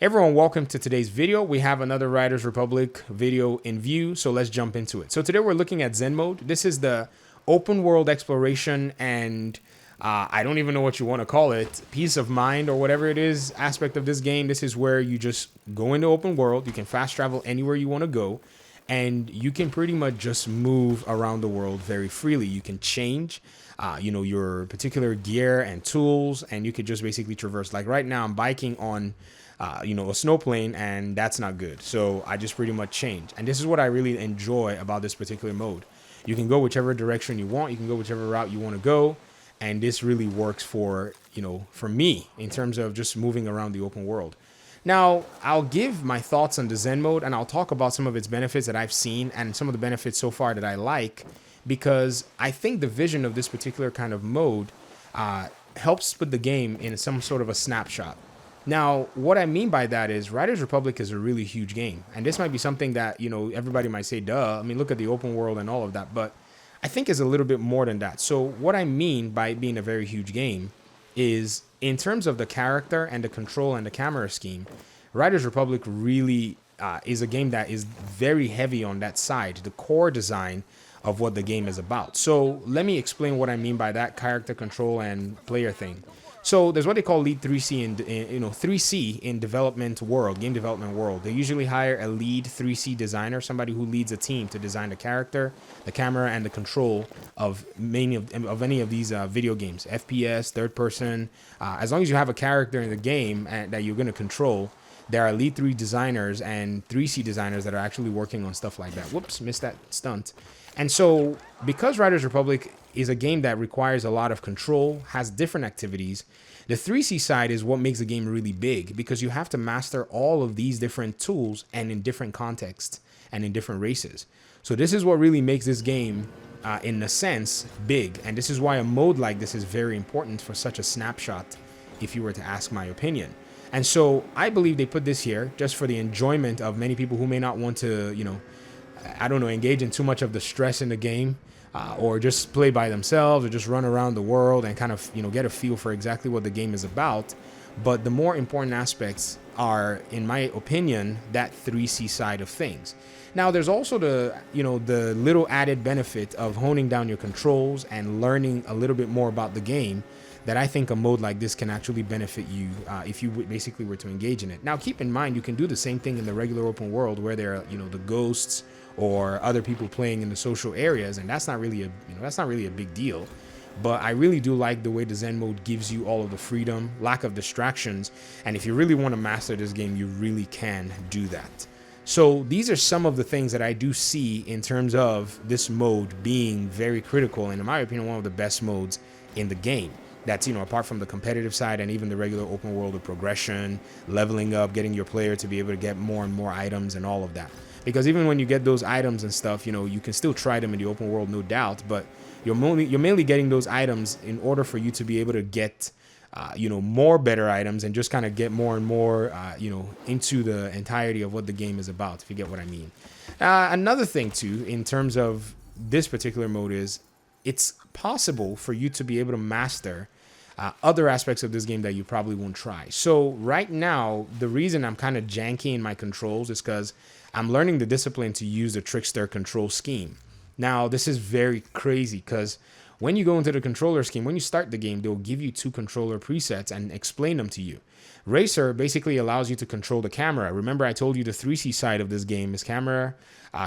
Everyone, welcome to today's video. We have another Riders Republic video in view, so let's jump into it. So today we're looking at Zen Mode. This is the open world exploration and I don't even know what you want to call it, peace of mind or whatever it is aspect of this game. This is where you just go into open world. You can fast travel anywhere you want to go, and you can pretty much just move around the world very freely. You can change your particular gear and tools, and you could just basically traverse. Like right now I'm biking on a snow plane, and that's not good. So I just pretty much change. And this is what I really enjoy about this particular mode. You can go whichever direction you want. You can go whichever route you want to go. And this really works for me in terms of just moving around the open world. Now, I'll give my thoughts on the Zen mode, and I'll talk about some of its benefits that I've seen and some of the benefits so far that I like, because I think the vision of this particular kind of mode helps put the game in some sort of a snapshot. Now, what I mean by that is Riders Republic is a really huge game. And this might be something that, everybody might say, duh. I mean, look at the open world and all of that. But I think it's a little bit more than that. So what I mean by it being a very huge game is in terms of the character and the control and the camera scheme, Riders Republic really is a game that is very heavy on that side, the core design of what the game is about. So let me explain what I mean by that character control and player thing. So there's what they call lead 3C in 3C in game development world. They usually hire a lead 3C designer, somebody who leads a team to design the character, the camera, and the control of many of any of these video games, FPS, third person. As long as you have a character in the game that you're going to control, there are lead 3 designers and 3C designers that are actually working on stuff like that. Whoops, missed that stunt. And so because Riders Republic is a game that requires a lot of control, has different activities, the 3C side is what makes the game really big, because you have to master all of these different tools and in different contexts and in different races. So this is what really makes this game, in a sense, big. And this is why a mode like this is very important for such a snapshot, if you were to ask my opinion. And so I believe they put this here just for the enjoyment of many people who may not want to, engage in too much of the stress in the game, or just play by themselves, or just run around the world and kind of, get a feel for exactly what the game is about. But the more important aspects are, in my opinion, that 3C side of things. Now, there's also the little added benefit of honing down your controls and learning a little bit more about the game, that I think a mode like this can actually benefit you if you basically were to engage in it. Now, keep in mind, you can do the same thing in the regular open world where there are, the ghosts or other people playing in the social areas, and that's not really a big deal. But I really do like the way the Zen mode gives you all of the freedom, lack of distractions, and if you really want to master this game, you really can do that. So these are some of the things that I do see in terms of this mode being very critical, and in my opinion, one of the best modes in the game. That's, apart from the competitive side and even the regular open world of progression, leveling up, getting your player to be able to get more and more items and all of that. Because even when you get those items and stuff, you can still try them in the open world, no doubt, but you're mainly getting those items in order for you to be able to get, more better items and just kind of get more and more, into the entirety of what the game is about, if you get what I mean. Another thing, too, in terms of this particular mode is it's possible for you to be able to master other aspects of this game that you probably won't try. So right now, the reason I'm kind of janky in my controls is because I'm learning the discipline to use the trickster control scheme. Now, this is very crazy because when you go into the controller scheme, when you start the game, they'll give you 2 controller presets and explain them to you. Racer basically allows you to control the camera. Remember, I told you the 3C side of this game is camera,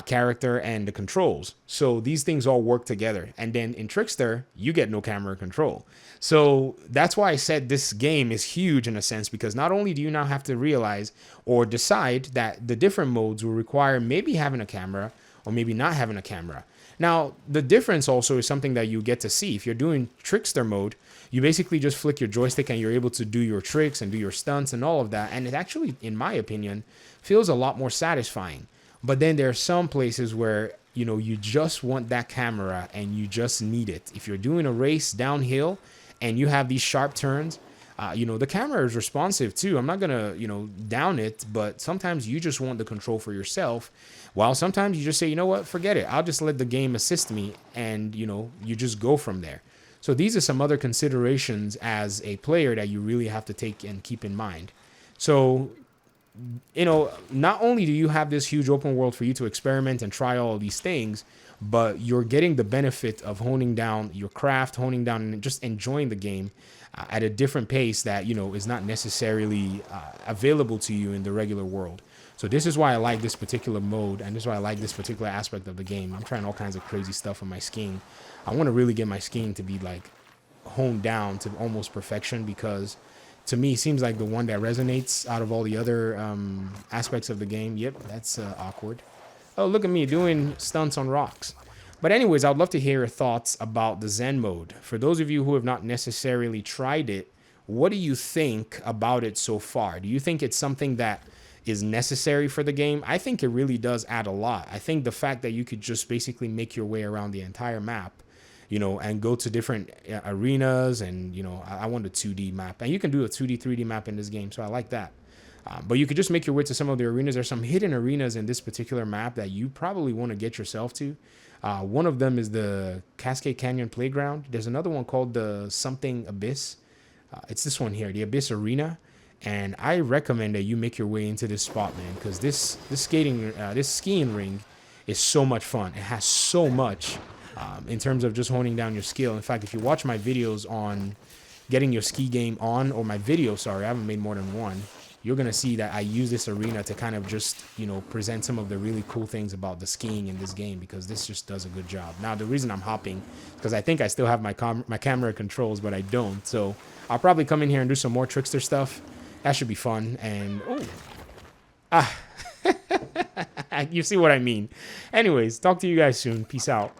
character, and the controls. So these things all work together. And then in Trickster, you get no camera control. So that's why I said this game is huge in a sense, because not only do you now have to realize or decide that the different modes will require maybe having a camera or maybe not having a camera. Now, the difference also is something that you get to see. If you're doing Trickster mode, you basically just flick your joystick and you're able to do your tricks and do your stunts and all of that. And it actually, in my opinion, feels a lot more satisfying. But then there are some places where, you just want that camera and you just need it. If you're doing a race downhill and you have these sharp turns, the camera is responsive too. I'm not going to, down it, but sometimes you just want the control for yourself. While sometimes you just say, you know what, forget it. I'll just let the game assist me, and, you just go from there. So these are some other considerations as a player that you really have to take and keep in mind. So you know, not only do you have this huge open world for you to experiment and try all of these things, but you're getting the benefit of honing down your craft, honing down and just enjoying the game at a different pace that, you know, is not necessarily available to you in the regular world. So this is why I like this particular mode, and this is why I like this particular aspect of the game. I'm trying all kinds of crazy stuff with my skiing. I want to really get my skiing to be like honed down to almost perfection, because to me, it seems like the one that resonates out of all the other aspects of the game. Yep, that's awkward. Oh, look at me doing stunts on rocks. But anyways, I'd love to hear your thoughts about the Zen mode. For those of you who have not necessarily tried it, what do you think about it so far? Do you think it's something that is necessary for the game? I think it really does add a lot. I think the fact that you could just basically make your way around the entire map, you know, and go to different arenas, and, you know, I want a 2D map, and you can do a 2D, 3D map in this game, so I like that. But you could just make your way to some of the arenas. There's some hidden arenas in this particular map that you probably want to get yourself to. One of them is the Cascade Canyon Playground. There's another one called the something Abyss. It's this one here, the Abyss Arena. And I recommend that you make your way into this spot, man, because this skiing ring is so much fun. It has so much in terms of just honing down your skill. In fact, if you watch my videos on getting your ski game on, or my video, sorry, I haven't made more than one, you're going to see that I use this arena to kind of just, you know, present some of the really cool things about the skiing in this game, because this just does a good job. Now, the reason I'm hopping is because I think I still have my camera controls, but I don't. So I'll probably come in here and do some more trickster stuff. That should be fun. And, you see what I mean. Anyways, talk to you guys soon. Peace out.